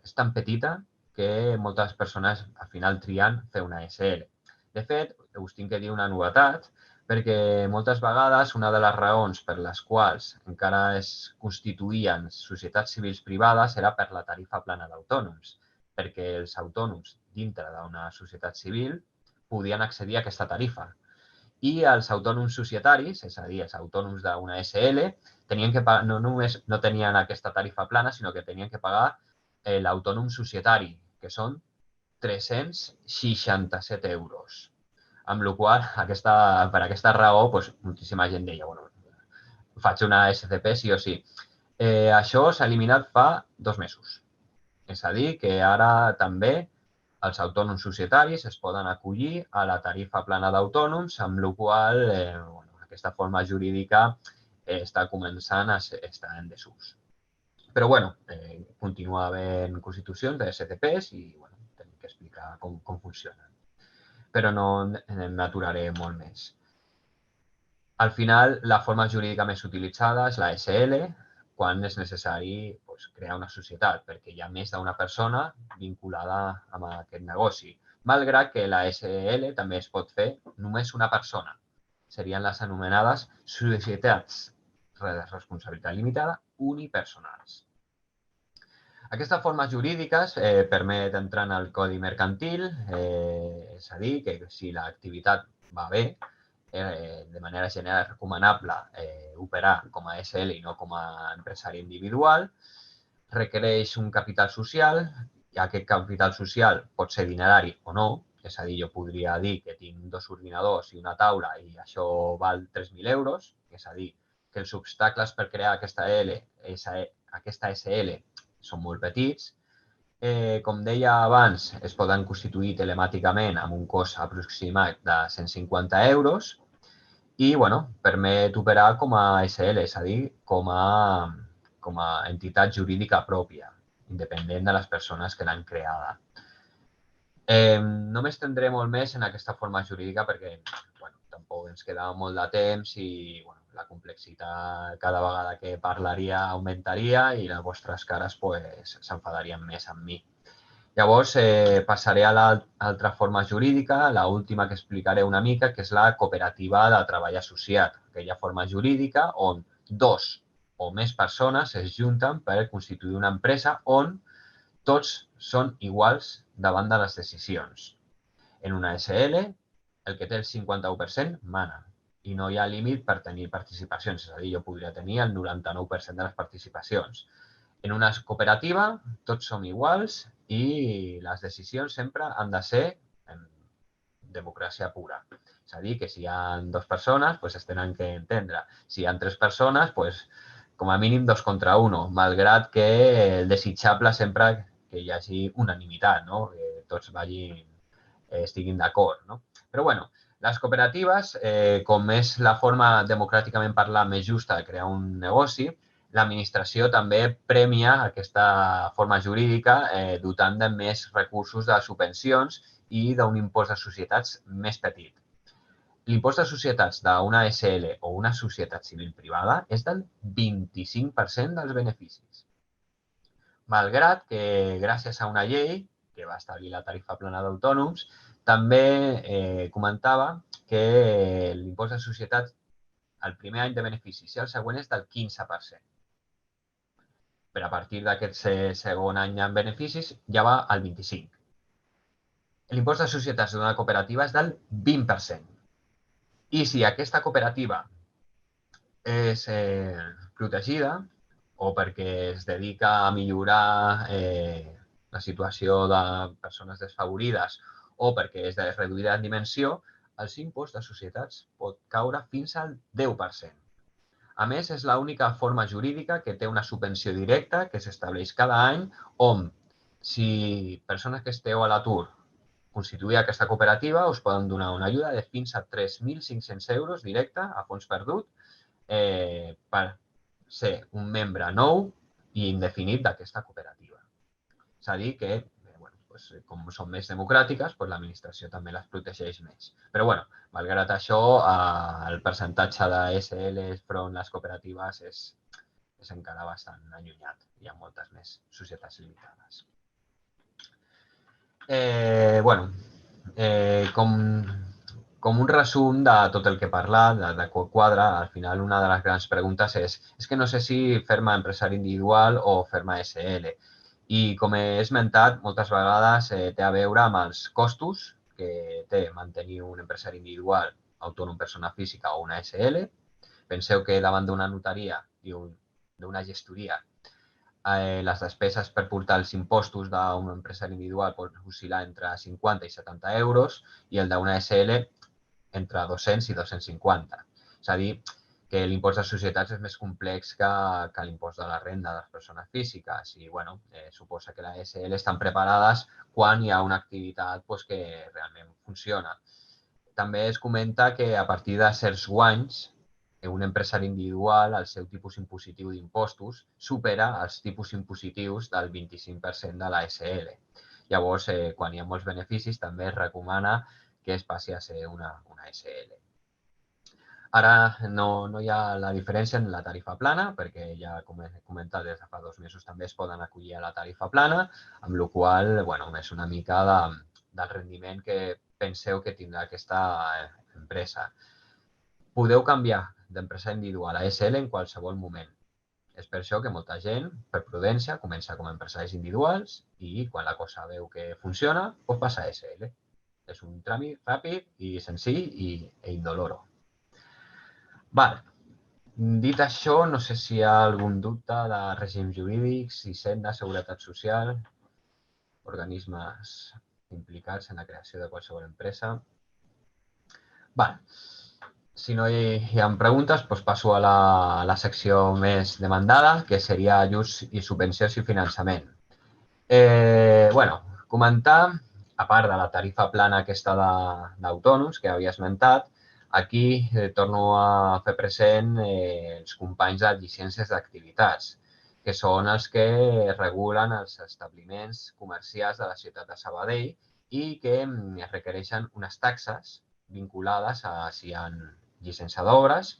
és tan petita, que moltes persones al final trien fer una SL. De fet, us tinc que dir una novetat, perquè moltes vegades una de les raons per les quals encara es constituïen societats civils privades era per la tarifa plana d'autònoms, perquè els autònoms dintre d'una societat civil podien accedir a aquesta tarifa. I els autònoms societaris, és a dir, els autònoms d'una SL, no només no tenien aquesta tarifa plana, sinó que tenien que pagar l'autònom societari, que són 367 euros. Amb la qual cosa, per aquesta raó, moltíssima gent deia, faig una SCP sí o sí. Això s'ha eliminat fa 2 mesos. És a dir, que ara també els autònoms societaris es poden acollir a la tarifa plana d'autònoms, amb la qual cosa, aquesta forma jurídica està començant a estar en desús. Però, continua havent constitucions de SCPs i tenim que explicar com funcionen. Però no n'aturaré molt més. Al final, la forma jurídica més utilitzada és la SL, quan és necessari crear una societat, perquè hi ha més d'una persona vinculada amb aquest negoci. Malgrat que la SL també es pot fer només una persona. Serien les anomenades societats de responsabilitat limitada unipersonals. Aquestes formes jurídiques permet entrar en el codi mercantil, és a dir, que si l'activitat va bé, de manera general és recomanable operar com a SL i no com a empresari individual, requereix un capital social, i aquest capital social pot ser dinerari o no, és a dir, jo podria dir que tinc 2 ordinadors i una taula i això val 3.000 euros, és a dir, que els obstacles per crear aquesta SL són molt petits. Com deia abans, es poden constituir telemàticament amb un cost aproximat de 150 euros i permet operar com a SL, és a dir, com a entitat jurídica pròpia, independent de les persones que l'han creada. No m'estendré molt més en aquesta forma jurídica perquè tampoc ens queda molt de temps i la complexitat cada vegada que parlaria augmentaria i les vostres cares s'enfadarien més amb mi. Llavors, passaré a l'altra forma jurídica, l'última que explicaré una mica, que és la cooperativa de treball associat, aquella forma jurídica on dos o més persones es junten per constituir una empresa on tots són iguals davant de les decisions. En una SL, el que té el 51% mana i no hi ha límit per tenir participacions, és a dir, jo podria tenir el 99% de les participacions. En una cooperativa, tots som iguals i les decisions sempre han de ser en democràcia pura. És a dir, que si hi ha dues persones, es tenen que entendre. Si hi ha tres persones, com a mínim 2 contra 1, malgrat que el desitjable sempre que hi hagi unanimitat, que tots estiguin d'acord. Però, les cooperatives, com és la forma democràticament parlant més justa de crear un negoci, l'administració també premia aquesta forma jurídica dotant de més recursos de subvencions i d'un impost de societats més petit. L'impost de societats d'una SL o una societat civil privada és del 25% dels beneficis. Malgrat que, gràcies a una llei que va establir la tarifa plana d'autònoms, també comentava que l'impost de societats el primer any de beneficis i el següent és del 15%. Però a partir d'aquest segon any en beneficis ja va al 25%. L'impost de societats d'una cooperativa és del 20%. I si aquesta cooperativa és protegida o perquè es dedica a millorar la situació de persones desfavorides o perquè és de reduïda en dimensió, el impost de societats pot caure fins al 10%. A més, és l'única forma jurídica que té una subvenció directa que s'estableix cada any on, si persones que esteu a l'atur constituir aquesta cooperativa, us poden donar una ajuda de fins a 3.500 euros directe a fons perdut per ser un membre nou i indefinit d'aquesta cooperativa. És a dir que, com són més democràtiques, l'administració també les protegeix més. Però, malgrat això, el percentatge de SLs front les cooperatives és encara bastant allunyat. Hi ha moltes més societats limitades. Com un resum de tot el que he parlat, de quadre, al final una de les grans preguntes és que no sé si fer-me empresari individual o fer-me SL. I, com he esmentat, moltes vegades té a veure amb els costos que té mantenir un empresari individual, autònom, persona física o una SL. Penseu que davant d'una notaria i d'una gestoria, les despeses per portar els impostos d'un empresari individual pot oscil·lar entre 50 i 70 euros i el d'una SL entre 200 i 250. És a dir, que l'impost de societats és més complex que l'impost de la renda de les persones físiques i, suposa que les SL estan preparades quan hi ha una activitat que realment funciona. També es comenta que a partir de certs guanys, un empresari individual, el seu tipus impositiu d'impostos supera els tipus impositius del 25% de la SL. Llavors, quan hi ha molts beneficis, també es recomana que es passi a ser una SL. Ara no hi ha la diferència en la tarifa plana, perquè ja, com he comentat, des de fa 2 mesos també es poden acollir a la tarifa plana, amb la qual cosa és una mica del rendiment que penseu que tindrà aquesta empresa. Podeu canviar d'empresa individual a SL en qualsevol moment. És per això que molta gent, per prudència, comença com a empresaris individuals i quan la cosa veu que funciona, passa a SL. És un tràmit ràpid i senzill i indoloro. Dit això, no sé si hi ha algun dubte de règims jurídics, Hisenda, Seguretat Social, organismes implicats en la creació de qualsevol empresa. Si no hi ha preguntes, passo a la secció més demandada, que seria ajuts i subvencions i finançament. Comentar, a part de la tarifa plana aquesta d'autònoms que havia esmentat, Aquí torno a fer present els companys de llicències d'activitats, que són els que regulen els establiments comercials de la ciutat de Sabadell i que es requereixen unes taxes vinculades a si hi ha llicència d'obres,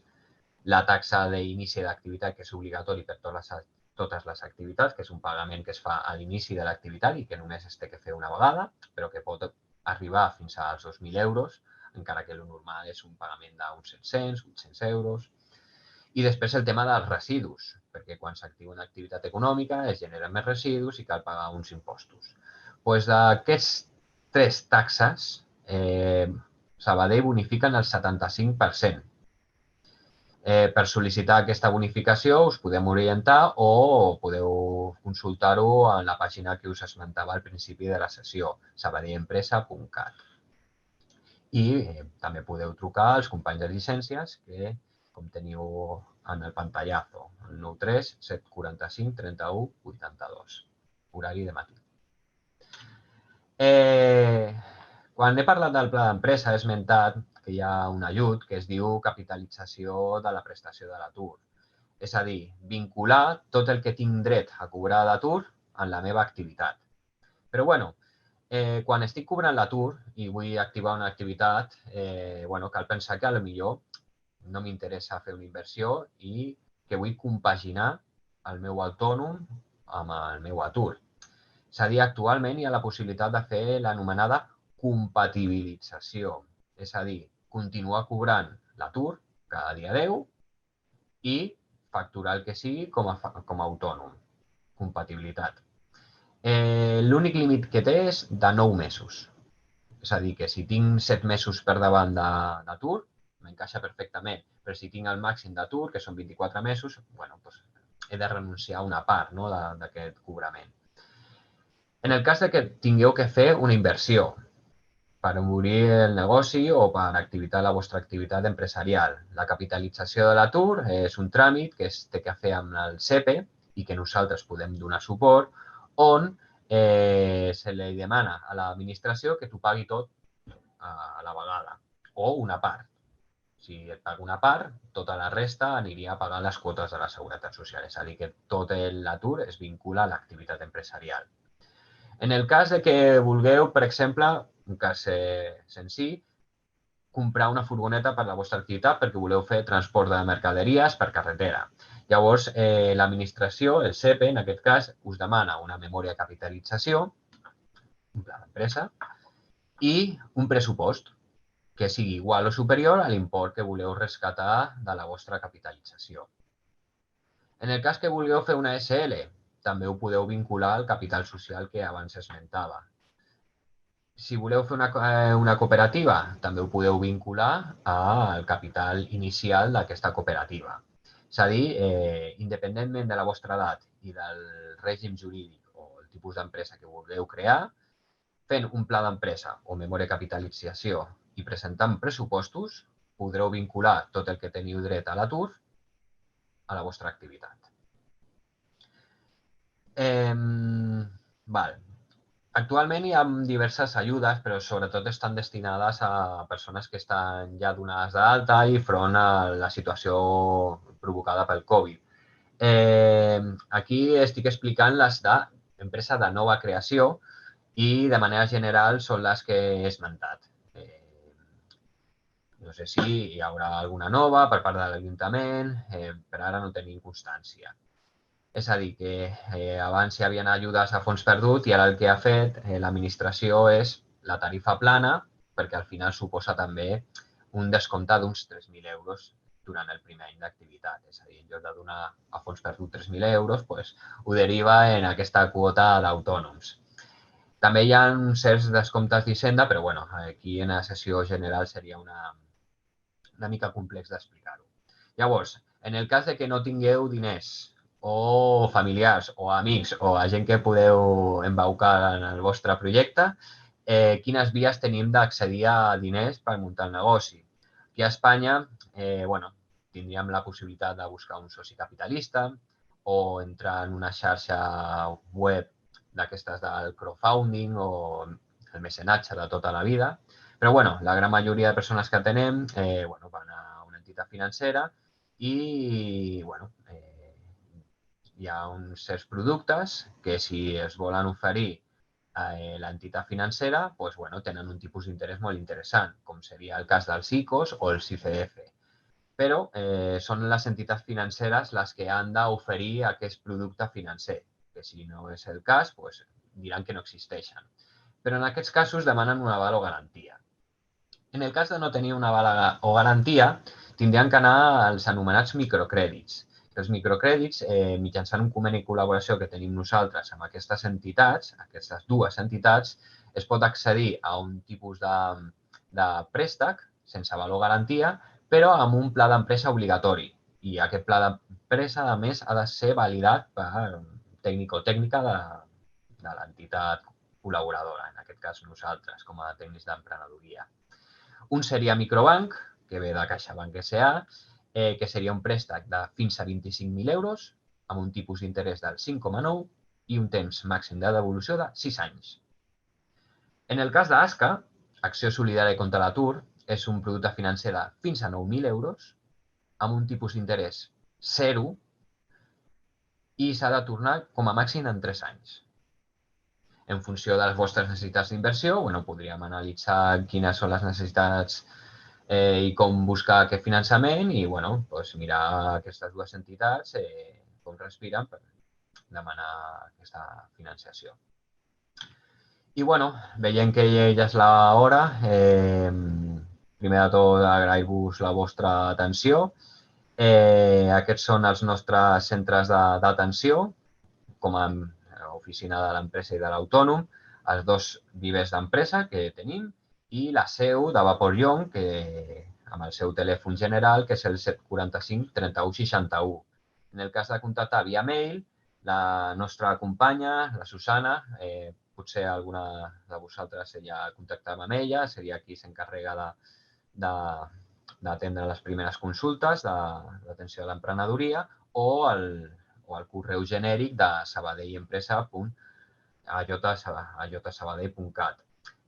la taxa d'inici d'activitat, que és obligatori per totes les activitats, que és un pagament que es fa a l'inici de l'activitat i que només es té que fer una vegada, però que pot arribar fins als 2.000 euros, encara que el normal és un pagament d'uns 700, 800 euros. I després el tema dels residus, perquè quan s'activa una activitat econòmica es generen més residus i cal pagar uns impostos. Doncs d'aquests tres taxes, Sabadell bonifiquen el 75%. Per sol·licitar aquesta bonificació us podem orientar o podeu consultar-ho en la pàgina que us esmentava al principi de la sessió, sabadellempresa.cat. I també podeu trucar als companys de llicències que, com teniu en el pantallazo, el 93 745 31 82, horari de matí. Quan he parlat del pla d'empresa he esmentat que hi ha un ajut que es diu capitalització de la prestació de l'atur. És a dir, vincular tot el que tinc dret a cobrar d'atur en la meva activitat. Però, bueno, quan estic cobrant l'atur i vull activar una activitat, cal pensar que potser no m'interessa fer una inversió i que vull compaginar el meu autònom amb el meu atur. És a dir, actualment hi ha la possibilitat de fer l'anomenada compatibilització. És a dir, continuar cobrant l'atur cada dia 10 i facturar el que sigui com a autònom. Compatibilitat. L'únic límit que té és de 9 mesos. És a dir, que si tinc 7 mesos per davant d'atur, m'encaixa perfectament. Però si tinc el màxim d'atur, que són 24 mesos, he de renunciar a una part d'aquest cobrament. En el cas de que tingueu que fer una inversió per obrir el negoci o per activitar la vostra activitat empresarial, la capitalització de l'atur és un tràmit que es té que fer amb el SEPE i que nosaltres podem donar suport, on se li demana a l'administració que t'ho pagui tot a la vegada o una part. Si et paga una part, tota la resta aniria a pagar les quotes de la Seguretat Social. És a dir, que tot l'atur es vincula a l'activitat empresarial. En el cas de que vulgueu, per exemple, un cas senzill, comprar una furgoneta per a la vostra activitat perquè voleu fer transport de mercaderies per carretera. Llavors, l'administració, el SEPE, en aquest cas, us demana una memòria de capitalització, un pla d'empresa, i un pressupost que sigui igual o superior a l'import que voleu rescatar de la vostra capitalització. En el cas que vulgueu fer una SL, també ho podeu vincular al capital social que abans esmentava. Si voleu fer una cooperativa, també ho podeu vincular al capital inicial d'aquesta cooperativa. És a dir, independentment de la vostra edat i del règim jurídic o el tipus d'empresa que vulgueu crear, fent un pla d'empresa o memòria de capitalització i presentant pressupostos, podreu vincular tot el que teniu dret a l'atur a la vostra activitat. Actualment hi ha diverses ajudes, però sobretot estan destinades a persones que estan ja donades d'alta i front a la situació provocada pel Covid. Aquí estic explicant les d'empresa de nova creació i de manera general són les que he esmentat. No sé si hi haurà alguna nova per part de l'Ajuntament, per ara no tenim constància. És a dir, que abans hi havia ajudes a fons perdut i ara el que ha fet l'administració és la tarifa plana, perquè al final suposa també un descompte d'uns 3.000 euros durant el primer any d'activitat. És a dir, en lloc de donar a fons perdut 3.000 euros, ho deriva en aquesta quota d'autònoms. També hi ha certs descomptes d'Hisenda, però aquí en la sessió general seria una mica complex d'explicar-ho. Llavors, en el cas de que no tingueu diners o familiars o amics o a gent que podeu embaucar en el vostre projecte, quines vies tenim d'accedir a diners per muntar el negoci. Aquí a Espanya, tindríem la possibilitat de buscar un soci capitalista o entrar en una xarxa web d'aquestes del crowdfunding o el mecenatge de tota la vida, Però, bueno, la gran majoria de persones que atenem van a una entitat financera i, hi ha uns certs productes que si es volen oferir a l'entitat financera, tenen un tipus d'interès molt interessant, com seria el cas dels ICOs o els ICF. Però són les entitats financeres les que han d'oferir aquest producte financer, que si no és el cas, diran que no existeixen. Però en aquests casos demanen un aval o garantia. En el cas de no tenir una aval o garantia, tindrien que anar als anomenats microcrèdits. Els microcrèdits, mitjançant un conveni de col·laboració que tenim nosaltres amb aquestes entitats, aquestes dues entitats, es pot accedir a un tipus de préstec sense aval o garantia, però amb un pla d'empresa obligatori. I aquest pla d'empresa, a més, ha de ser validat per tècnic o tècnica de l'entitat col·laboradora, en aquest cas nosaltres, com a tècnics d'emprenedoria. Un seria microbanc, que ve de CaixaBank S.A., que seria un préstec de fins a 25.000 euros amb un tipus d'interès del 5,9 i un temps màxim de devolució de 6 anys. En el cas d'ASCA, Acció Solidària contra l'Atur, és un producte financer de fins a 9.000 euros amb un tipus d'interès 0 i s'ha de tornar com a màxim en 3 anys. En funció de les vostres necessitats d'inversió, podríem analitzar quines són les necessitats i com buscar aquest finançament i mirar aquestes dues entitats com respiren per demanar aquesta financiació. I veient que ja és l'hora, primer de tot agrair-vos la vostra atenció. Aquests són els nostres centres d'atenció, com a oficina de l'empresa i de l'autònom, els dos vivers d'empresa que tenim i la seu de Vapor Young, amb el seu telèfon general, que és el 745 31 61. En el cas de contactar via mail, la nostra companya, la Susana, potser alguna de vosaltres ja contactava amb ella, seria qui s'encarrega d'atendre les primeres consultes de l'atenció a l'emprenedoria o el correu genèric de sabadellempresa.ajsabadell.cat.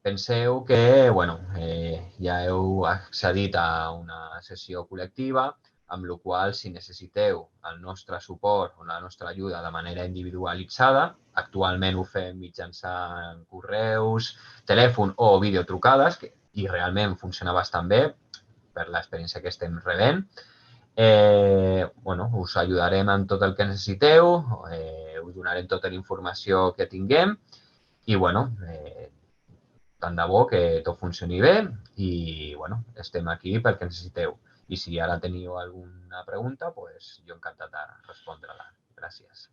Penseu que ja heu accedit a una sessió col·lectiva, amb la qual si necessiteu el nostre suport o la nostra ajuda de manera individualitzada, actualment ho fem mitjançant correus, telèfon o videotrucades, i realment funciona bastant bé per l'experiència que estem rebent. Us ajudarem en tot el que necessiteu, us donarem tota la informació que tinguem i, tant de bo que tot funcioni bé i, estem aquí pel que necessiteu. I si ara teniu alguna pregunta, jo encantat de respondre-la. Gràcies.